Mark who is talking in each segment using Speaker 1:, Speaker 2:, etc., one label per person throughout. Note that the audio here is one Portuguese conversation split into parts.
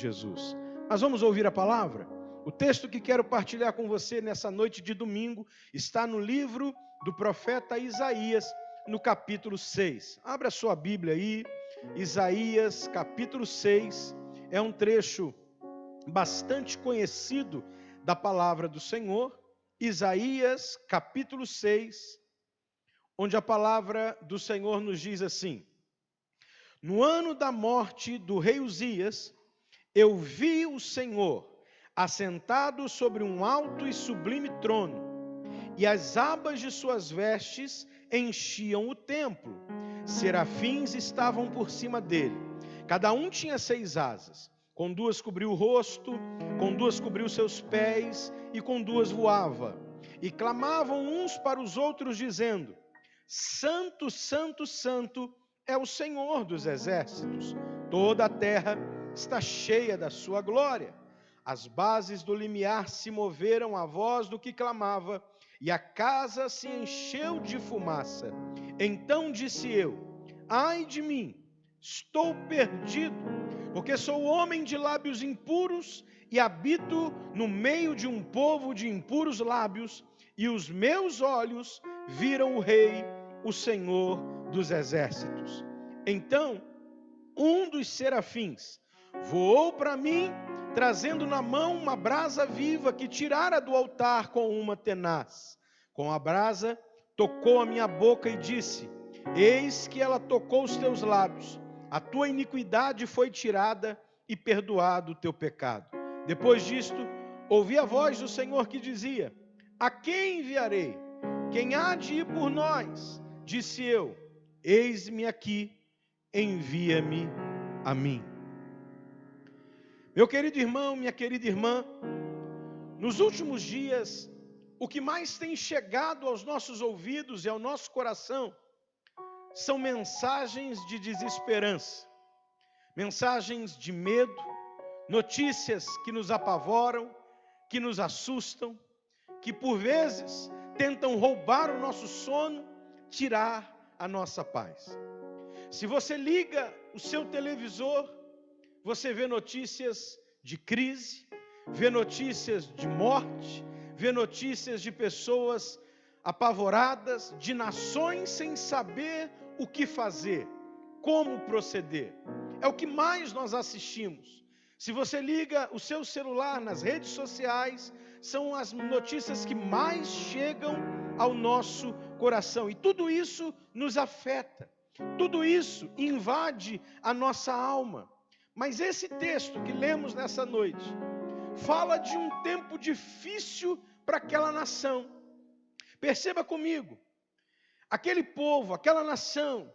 Speaker 1: Jesus. Mas vamos ouvir a palavra? O texto que quero partilhar com você nessa noite de domingo está no livro do profeta Isaías, no capítulo 6. Abra a sua Bíblia aí, Isaías, capítulo 6. É um trecho bastante conhecido da palavra do Senhor. Isaías, capítulo 6, onde a palavra do Senhor nos diz assim: No ano da morte do rei Uzias, eu vi o Senhor assentado sobre um alto e sublime trono, e as abas de suas vestes enchiam o templo. Serafins estavam por cima dele. Cada um tinha 6 asas. Com 2 cobriu o rosto, com 2 cobriu seus pés, e com 2 voava. E clamavam uns para os outros, dizendo: Santo, Santo, Santo é o Senhor dos exércitos. Toda a terra está cheia da sua glória. As bases do limiar se moveram à voz do que clamava, e a casa se encheu de fumaça. Então disse eu: Ai de mim, estou perdido, porque sou homem de lábios impuros e habito no meio de um povo de impuros lábios, e os meus olhos viram o Rei, o Senhor dos exércitos. Então um dos serafins voou para mim, trazendo na mão uma brasa viva que tirara do altar com uma tenaz. Com a brasa tocou a minha boca e disse: Eis que ela tocou os teus lábios, a tua iniquidade foi tirada e perdoado o teu pecado. Depois disto, ouvi a voz do Senhor que dizia: A quem enviarei? Quem há de ir por nós? Disse eu: Eis-me aqui, envia-me a mim. Meu querido irmão, minha querida irmã, nos últimos dias, o que mais tem chegado aos nossos ouvidos e ao nosso coração são mensagens de desesperança, mensagens de medo, notícias que nos apavoram, que nos assustam, que por vezes tentam roubar o nosso sono, tirar a nossa paz. Se você liga o seu televisor, você vê notícias de crise, vê notícias de morte, vê notícias de pessoas apavoradas, de nações sem saber o que fazer, como proceder. É o que mais nós assistimos. Se você liga o seu celular nas redes sociais, são as notícias que mais chegam ao nosso coração. E tudo isso nos afeta. Tudo isso invade a nossa alma. Mas esse texto que lemos nessa noite fala de um tempo difícil para aquela nação. Perceba comigo, aquele povo, aquela nação,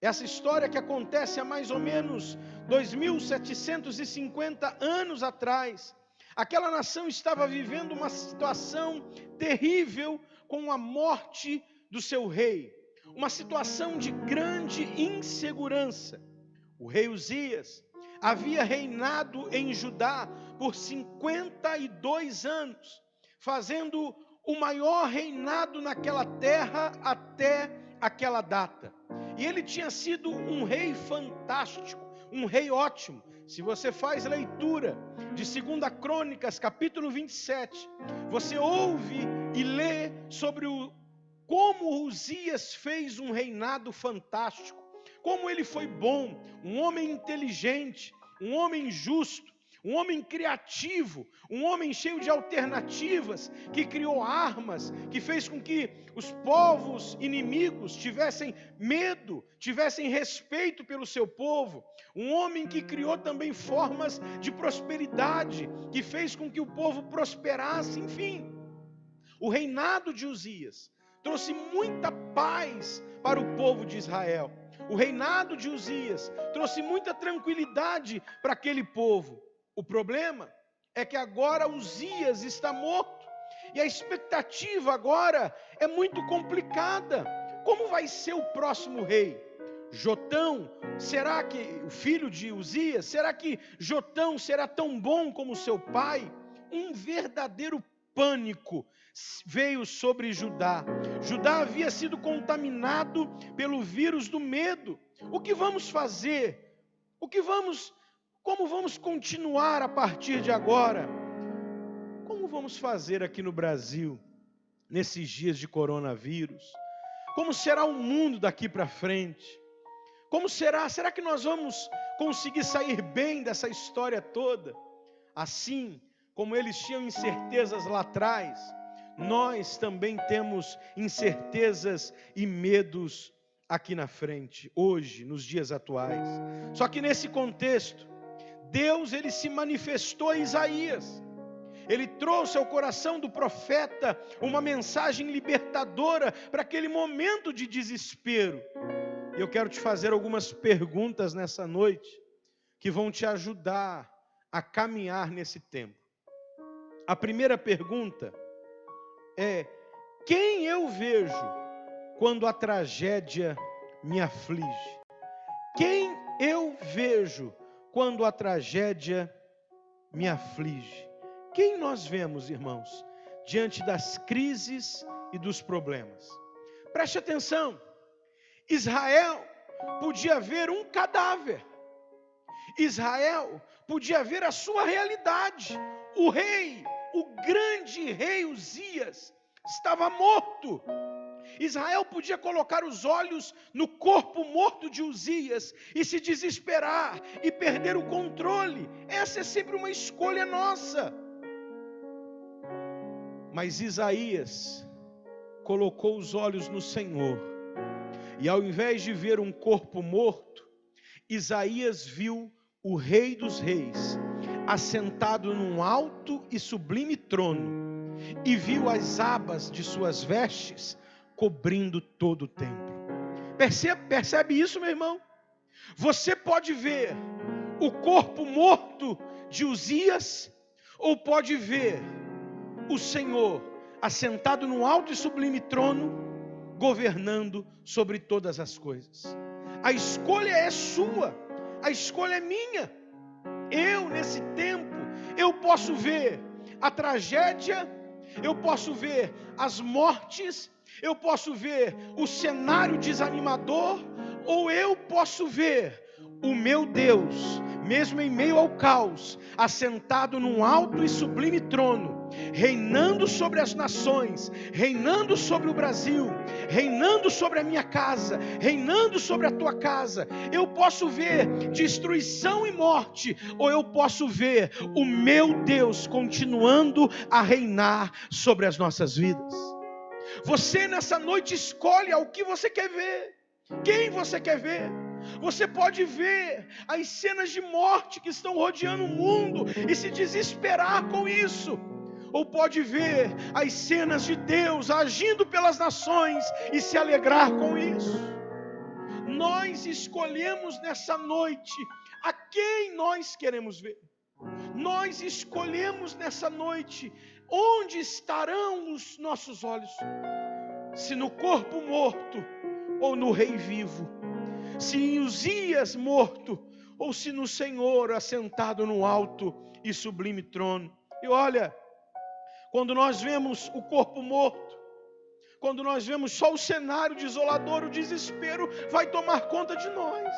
Speaker 1: essa história que acontece há mais ou menos 2.750 anos atrás, aquela nação estava vivendo uma situação terrível com a morte do seu rei, uma situação de grande insegurança. O rei Uzias havia reinado em Judá por 52 anos, fazendo o maior reinado naquela terra até aquela data. E ele tinha sido um rei fantástico, um rei ótimo. Se você faz leitura de 2 Crônicas, capítulo 27, você ouve e lê sobre como Uzias fez um reinado fantástico, como ele foi bom, um homem inteligente, um homem justo, um homem criativo, um homem cheio de alternativas, que criou armas, que fez com que os povos inimigos tivessem medo, tivessem respeito pelo seu povo. Um homem que criou também formas de prosperidade, que fez com que o povo prosperasse. Enfim, o reinado de Uzias trouxe muita paz para o povo de Israel. O reinado de Uzias trouxe muita tranquilidade para aquele povo. O problema é que agora Uzias está morto. E a expectativa agora é muito complicada. Como vai ser o próximo rei? Jotão, será que o filho de Uzias, será que Jotão será tão bom como seu pai? Um verdadeiro pânico veio sobre Judá. Judá havia sido contaminado pelo vírus do medo. O que vamos fazer? Como vamos continuar a partir de agora? Como vamos fazer aqui no Brasil, nesses dias de coronavírus? Como será o mundo daqui para frente? Como será? Será que nós vamos conseguir sair bem dessa história toda? Assim como eles tinham incertezas lá atrás, nós também temos incertezas e medos aqui na frente, hoje, nos dias atuais. Só que nesse contexto, Deus, ele se manifestou a Isaías. Ele trouxe ao coração do profeta uma mensagem libertadora para aquele momento de desespero. E eu quero te fazer algumas perguntas nessa noite que vão te ajudar a caminhar nesse tempo. A primeira pergunta é: quem eu vejo quando a tragédia me aflige? Quem eu vejo quando a tragédia me aflige? Quem nós vemos, irmãos, diante das crises e dos problemas? Preste atenção. Israel podia ver um cadáver. Israel podia ver a sua realidade. O rei, o grande rei Uzias, estava morto. Israel podia colocar os olhos no corpo morto de Uzias e se desesperar e perder o controle. Essa é sempre uma escolha nossa. Mas Isaías colocou os olhos no Senhor. E ao invés de ver um corpo morto, Isaías viu o Rei dos Reis assentado num alto e sublime trono, e viu as abas de suas vestes cobrindo todo o templo. Percebe isso, meu irmão? Você pode ver o corpo morto de Uzias, ou pode ver o Senhor assentado num alto e sublime trono, governando sobre todas as coisas. A escolha é sua, a escolha é minha. Eu, nesse tempo, eu posso ver a tragédia, eu posso ver as mortes, eu posso ver o cenário desanimador, ou eu posso ver o meu Deus, mesmo em meio ao caos, assentado num alto e sublime trono, reinando sobre as nações, reinando sobre o Brasil, reinando sobre a minha casa, reinando sobre a tua casa. Eu posso ver destruição e morte, ou eu posso ver o meu Deus continuando a reinar sobre as nossas vidas. Você nessa noite escolhe o que você quer ver, quem você quer ver. Você pode ver as cenas de morte que estão rodeando o mundo e se desesperar com isso, ou pode ver as cenas de Deus agindo pelas nações e se alegrar com isso. Nós escolhemos nessa noite a quem nós queremos ver. Nós escolhemos nessa noite onde estarão os nossos olhos, se no corpo morto ou no rei vivo, se em Uzias morto ou se no Senhor assentado no alto e sublime trono. E olha, quando nós vemos o corpo morto, quando nós vemos só o cenário desolador, o desespero vai tomar conta de nós.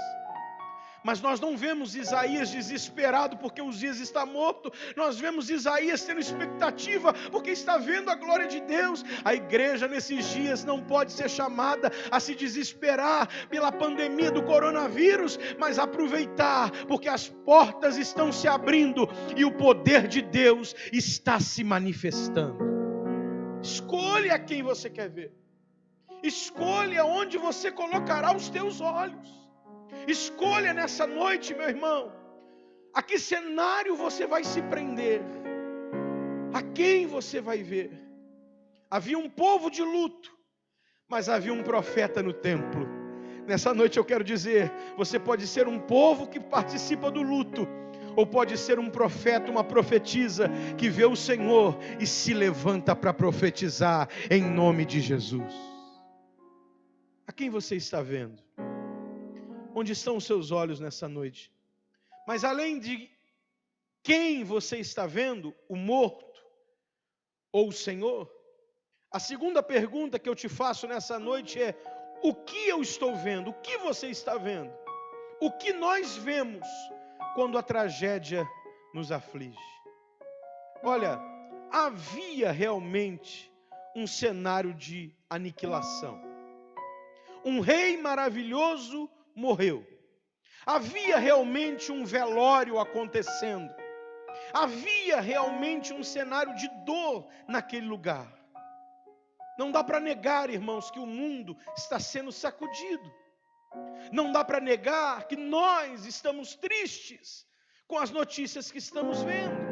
Speaker 1: Mas nós não vemos Isaías desesperado porque Uzias está morto. Nós vemos Isaías tendo expectativa porque está vendo a glória de Deus. A igreja nesses dias não pode ser chamada a se desesperar pela pandemia do coronavírus, mas aproveitar, porque as portas estão se abrindo e o poder de Deus está se manifestando. Escolha quem você quer ver. Escolha onde você colocará os teus olhos. Escolha nessa noite, meu irmão, a que cenário você vai se prender, a quem você vai ver. Havia um povo de luto, mas havia um profeta no templo. Nessa noite eu quero dizer, você pode ser um povo que participa do luto, ou pode ser um profeta, uma profetisa que vê o Senhor e se levanta para profetizar em nome de Jesus. A quem você está vendo? Onde estão os seus olhos nessa noite? Mas além de quem você está vendo, o morto ou o Senhor, a segunda pergunta que eu te faço nessa noite é: o que eu estou vendo? O que você está vendo? O que nós vemos quando a tragédia nos aflige. Olha, havia realmente um cenário de aniquilação. Um rei maravilhoso morreu. Havia realmente um velório acontecendo. Havia realmente um cenário de dor naquele lugar. Não dá para negar, irmãos, que o mundo está sendo sacudido. Não dá para negar que nós estamos tristes com as notícias que estamos vendo.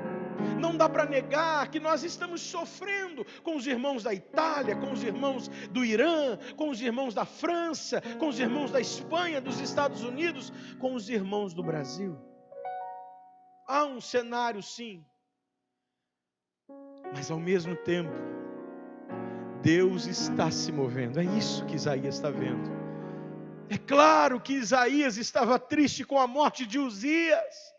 Speaker 1: Não dá para negar que nós estamos sofrendo com os irmãos da Itália, com os irmãos do Irã, com os irmãos da França, com os irmãos da Espanha, dos Estados Unidos, com os irmãos do Brasil. Há um cenário, sim, mas ao mesmo tempo, Deus está se movendo. É isso que Isaías está vendo. É claro que Isaías estava triste com a morte de Uzias.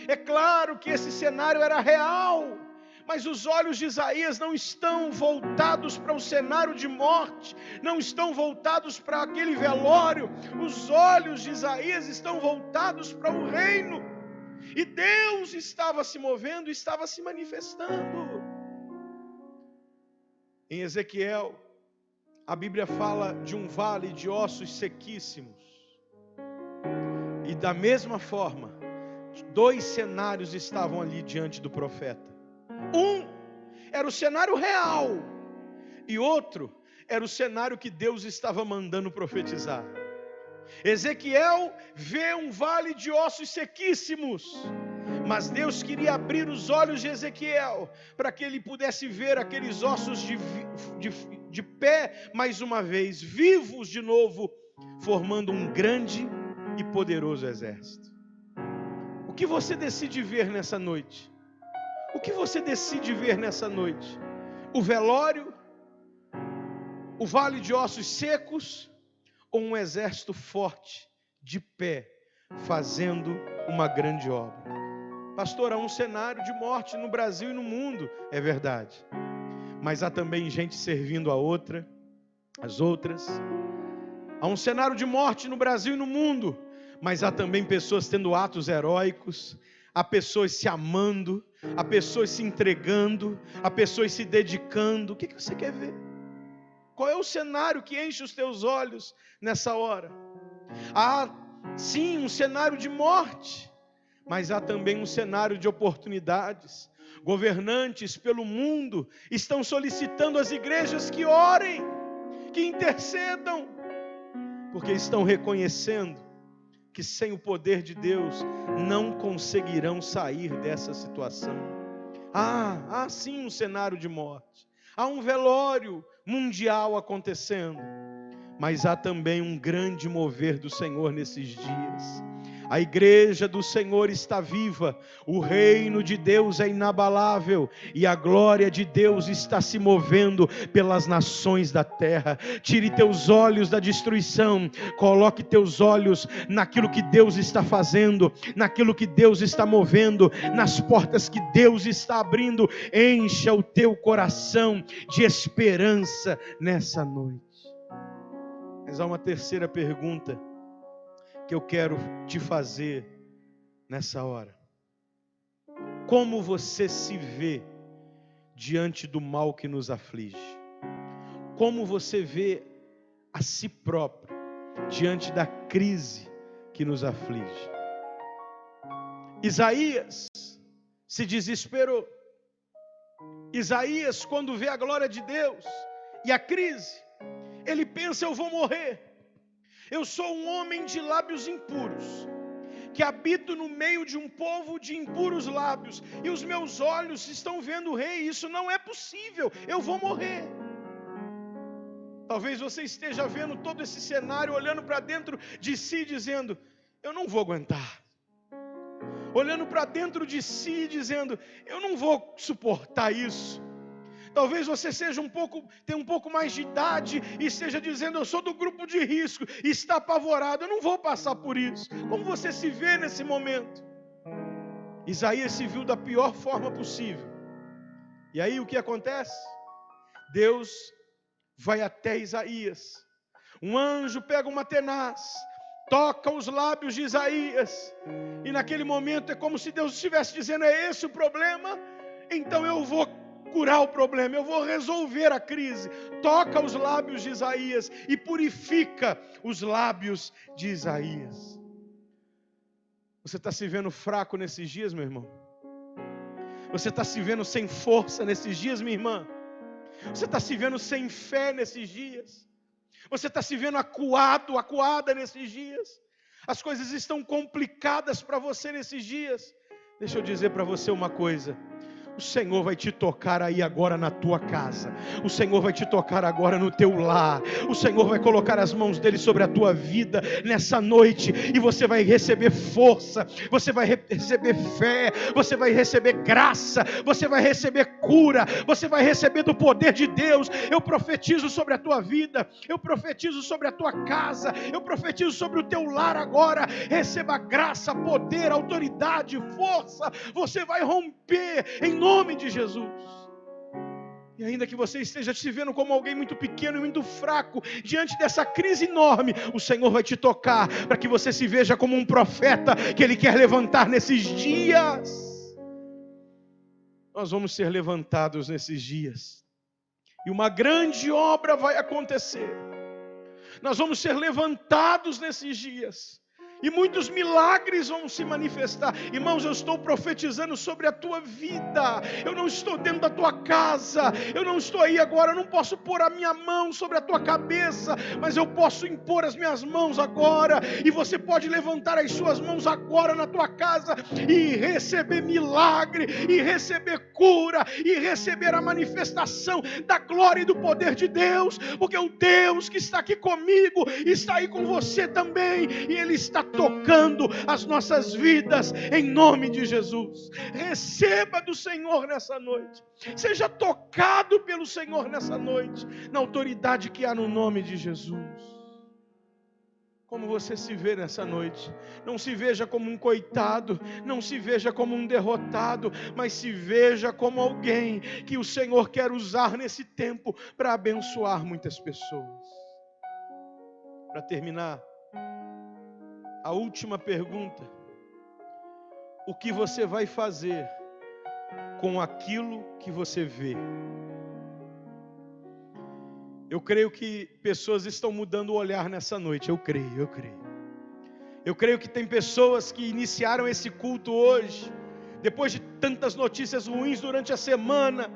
Speaker 1: É claro que esse cenário era real, mas os olhos de Isaías não estão voltados para o cenário de morte, não estão voltados para aquele velório. Os olhos de Isaías estão voltados para o reino, e Deus estava se movendo, estava se manifestando. Em Ezequiel, a Bíblia fala de um vale de ossos sequíssimos, e da mesma forma, dois cenários estavam ali diante do profeta. Um era o cenário real, e outro era o cenário que Deus estava mandando profetizar. Ezequiel vê um vale de ossos sequíssimos, mas Deus queria abrir os olhos de Ezequiel, para que ele pudesse ver aqueles ossos de pé, mais uma vez, vivos de novo, formando um grande e poderoso exército. O que você decide ver nessa noite? O que você decide ver nessa noite? O velório? O vale de ossos secos? Ou um exército forte, de pé, fazendo uma grande obra? Pastor, há um cenário de morte no Brasil e no mundo, é verdade. Mas há também gente servindo as outras. Há um cenário de morte no Brasil e no mundo, mas há também pessoas tendo atos heróicos, há pessoas se amando, há pessoas se entregando, há pessoas se dedicando. O que você quer ver? Qual é o cenário que enche os teus olhos nessa hora? Há sim um cenário de morte, mas há também um cenário de oportunidades. Governantes pelo mundo estão solicitando às igrejas que orem, que intercedam, porque estão reconhecendo que sem o poder de Deus não conseguirão sair dessa situação. Há sim um cenário de morte, há um velório mundial acontecendo, mas há também um grande mover do Senhor nesses dias. A igreja do Senhor está viva, o reino de Deus é inabalável, e a glória de Deus está se movendo pelas nações da terra. Tire teus olhos da destruição, coloque teus olhos naquilo que Deus está fazendo, naquilo que Deus está movendo, nas portas que Deus está abrindo. Encha o teu coração de esperança nessa noite. Mas há uma terceira pergunta que eu quero te fazer nessa hora. Como você se vê diante do mal que nos aflige? Como você vê a si próprio diante da crise que nos aflige? Isaías se desesperou. Isaías, quando vê a glória de Deus e a crise, ele pensa: eu vou morrer. Eu sou um homem de lábios impuros, que habito no meio de um povo de impuros lábios, e os meus olhos estão vendo o rei. Isso não é possível, eu vou morrer. Talvez você esteja vendo todo esse cenário, olhando para dentro de si, dizendo: eu não vou aguentar. Olhando para dentro de si, dizendo: eu não vou suportar isso. Talvez você tenha um pouco mais de idade e esteja dizendo: eu sou do grupo de risco, e está apavorado, eu não vou passar por isso. Como você se vê nesse momento? Isaías se viu da pior forma possível. E aí o que acontece? Deus vai até Isaías. Um anjo pega uma tenaz, toca os lábios de Isaías. E naquele momento é como se Deus estivesse dizendo: é esse o problema? Então eu vou curar o problema, eu vou resolver a crise. Toca os lábios de Isaías e purifica os lábios de Isaías. Você está se vendo fraco nesses dias, meu irmão? Você está se vendo sem força nesses dias, minha irmã? Você está se vendo sem fé nesses dias? Você está se vendo acuada nesses dias? As coisas estão complicadas para você nesses dias? Deixa eu dizer para você uma coisa: o Senhor vai te tocar aí agora na tua casa. O Senhor vai te tocar agora no teu lar. O Senhor vai colocar as mãos dele sobre a tua vida nessa noite. E você vai receber força. Você vai receber fé. Você vai receber graça. Você vai receber cura. Você vai receber do poder de Deus. Eu profetizo sobre a tua vida. Eu profetizo sobre a tua casa. Eu profetizo sobre o teu lar agora. Receba graça, poder, autoridade, força. Você vai romper em nome de Jesus. E ainda que você esteja se vendo como alguém muito pequeno e muito fraco, diante dessa crise enorme, o Senhor vai te tocar, para que você se veja como um profeta, que Ele quer levantar nesses dias. Nós vamos ser levantados nesses dias, e uma grande obra vai acontecer. Nós vamos ser levantados nesses dias, e muitos milagres vão se manifestar. Irmãos, eu estou profetizando sobre a tua vida. Eu não estou dentro da tua casa. Eu não estou aí agora. Eu não posso pôr a minha mão sobre a tua cabeça, mas eu posso impor as minhas mãos agora. E você pode levantar as suas mãos agora na tua casa e receber milagre, e receber cura, e receber a manifestação da glória e do poder de Deus. Porque o Deus que está aqui comigo está aí com você também, e Ele está tocando as nossas vidas em nome de Jesus. Receba do Senhor nessa noite. Seja tocado pelo Senhor nessa noite, na autoridade que há no nome de Jesus. Como você se vê nessa noite? Não se veja como um coitado, não se veja como um derrotado, mas se veja como alguém que o Senhor quer usar nesse tempo para abençoar muitas pessoas. Para terminar, a última pergunta: o que você vai fazer com aquilo que você vê? Eu creio que pessoas estão mudando o olhar nessa noite. Eu creio. Eu creio que tem pessoas que iniciaram esse culto hoje, depois de tantas notícias ruins durante a semana,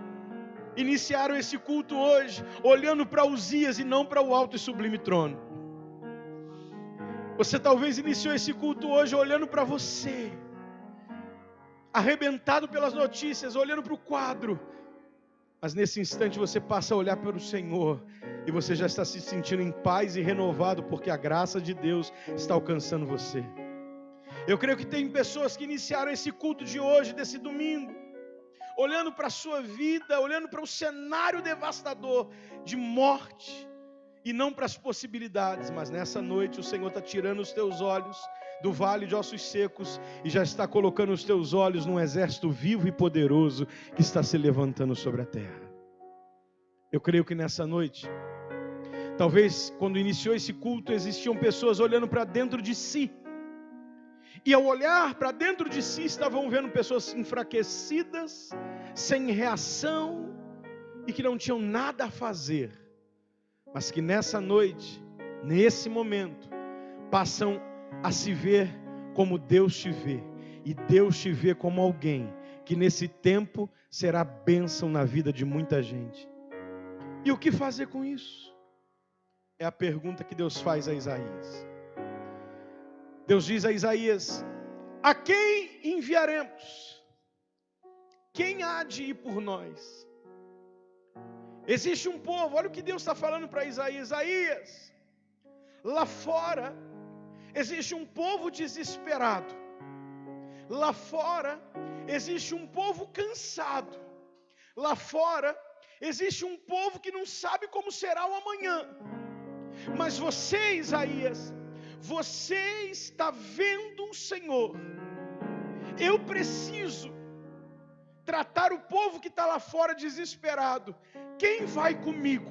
Speaker 1: iniciaram esse culto hoje, olhando para Uzias e não para o alto e sublime trono. Você talvez iniciou esse culto hoje olhando para você, arrebentado pelas notícias, olhando para o quadro. Mas nesse instante você passa a olhar para o Senhor, e você já está se sentindo em paz e renovado, porque a graça de Deus está alcançando você. Eu creio que tem pessoas que iniciaram esse culto de hoje, desse domingo, olhando para a sua vida, olhando para o cenário devastador de morte, e não para as possibilidades. Mas nessa noite o Senhor está tirando os teus olhos do vale de ossos secos e já está colocando os teus olhos num exército vivo e poderoso que está se levantando sobre a terra. Eu creio que nessa noite, talvez quando iniciou esse culto, existiam pessoas olhando para dentro de si, e ao olhar para dentro de si, estavam vendo pessoas enfraquecidas, sem reação, e que não tinham nada a fazer. Mas que nessa noite, nesse momento, passam a se ver como Deus te vê. E Deus te vê como alguém que nesse tempo será bênção na vida de muita gente. E o que fazer com isso? É a pergunta que Deus faz a Isaías. Deus diz a Isaías: a quem enviaremos? Quem há de ir por nós? Existe um povo, olha o que Deus está falando para Isaías. Isaías, lá fora existe um povo desesperado. Lá fora existe um povo cansado. Lá fora existe um povo que não sabe como será o amanhã. Mas você, Isaías, você está vendo o Senhor. Eu preciso tratar o povo que está lá fora desesperado. Quem vai comigo?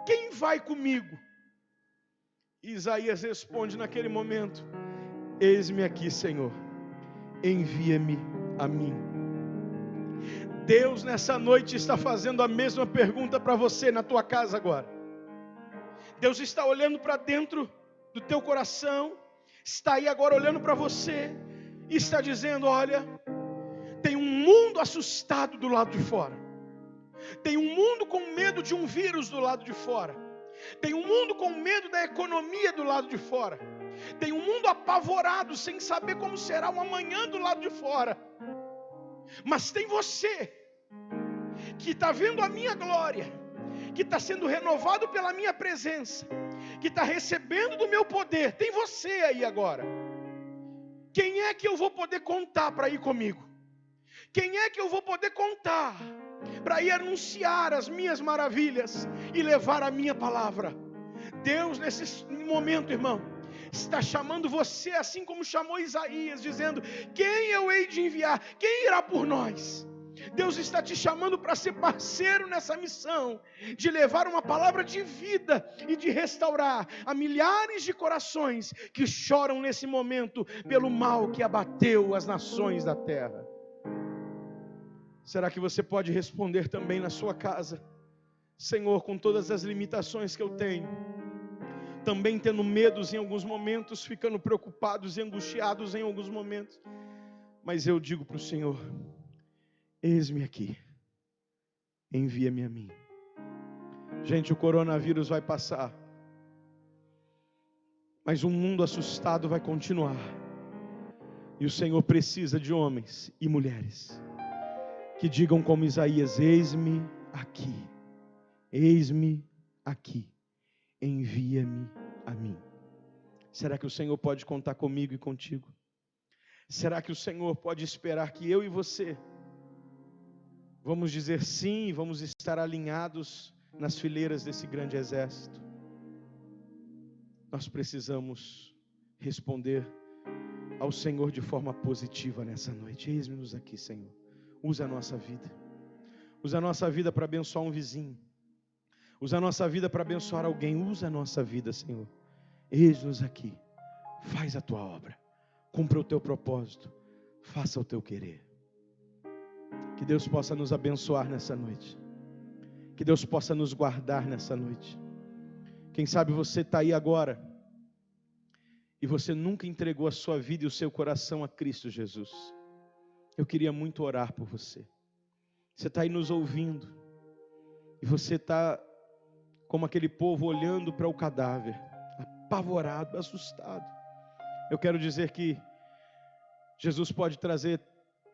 Speaker 1: Quem vai comigo? Isaías responde naquele momento: eis-me aqui, Senhor, envia-me a mim. Deus nessa noite está fazendo a mesma pergunta para você na tua casa agora. Deus está olhando para dentro do teu coração, está aí agora olhando para você e está dizendo: olha, tem um mundo assustado do lado de fora, tem um mundo com medo de um vírus do lado de fora, tem um mundo com medo da economia do lado de fora, tem um mundo apavorado sem saber como será o amanhã do lado de fora. Mas tem você que está vendo a minha glória, que está sendo renovado pela minha presença, que está recebendo do meu poder. Tem você aí agora. Quem é que eu vou poder contar para ir comigo? Quem é que eu vou poder contar para ir anunciar as minhas maravilhas e levar a minha palavra? Deus, nesse momento, irmão, está chamando você, assim como chamou Isaías, dizendo: quem eu hei de enviar? Quem irá por nós? Deus está te chamando para ser parceiro nessa missão, de levar uma palavra de vida e de restaurar a milhares de corações que choram nesse momento pelo mal que abateu as nações da terra. Será que você pode responder também na sua casa: Senhor, com todas as limitações que eu tenho, também tendo medos em alguns momentos, ficando preocupados e angustiados em alguns momentos, mas eu digo para o Senhor: eis-me aqui, envia-me a mim. Gente, o coronavírus vai passar, mas um mundo assustado vai continuar, e o Senhor precisa de homens e mulheres que digam como Isaías: eis-me aqui, envia-me a mim. Será que o Senhor pode contar comigo e contigo? Será que o Senhor pode esperar que eu e você vamos dizer sim e vamos estar alinhados nas fileiras desse grande exército? Nós precisamos responder ao Senhor de forma positiva nessa noite. Eis-nos aqui, Senhor. Usa a nossa vida. Usa a nossa vida para abençoar um vizinho. Usa a nossa vida para abençoar alguém. Usa a nossa vida, Senhor. Eis-nos aqui. Faz a tua obra. Cumpra o teu propósito. Faça o teu querer. Que Deus possa nos abençoar nessa noite. Que Deus possa nos guardar nessa noite. Quem sabe você está aí agora e você nunca entregou a sua vida e o seu coração a Cristo Jesus. Eu queria muito orar por você. Você está aí nos ouvindo e você está como aquele povo olhando para o cadáver, apavorado, assustado. Eu quero dizer que Jesus pode trazer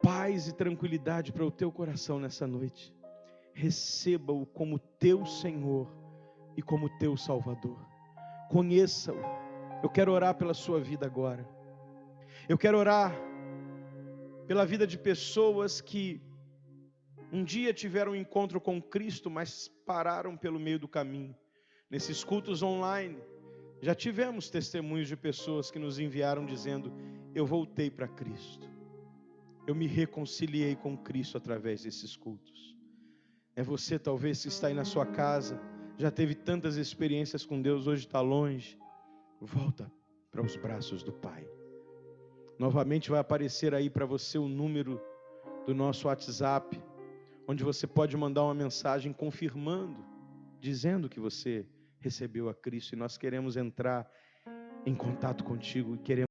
Speaker 1: paz e tranquilidade para o teu coração nessa noite. Receba-o como teu Senhor e como teu Salvador. Conheça-o. Eu quero orar pela sua vida agora. Eu quero orar pela vida de pessoas que um dia tiveram um encontro com Cristo, mas pararam pelo meio do caminho. Nesses cultos online, já tivemos testemunhos de pessoas que nos enviaram dizendo: eu voltei para Cristo. Eu me reconciliei com Cristo através desses cultos. É você talvez que está aí na sua casa, já teve tantas experiências com Deus, hoje está longe. Volta para os braços do Pai. Novamente vai aparecer aí para você o número do nosso WhatsApp, onde você pode mandar uma mensagem confirmando, dizendo que você recebeu a Cristo, e nós queremos entrar em contato contigo e queremos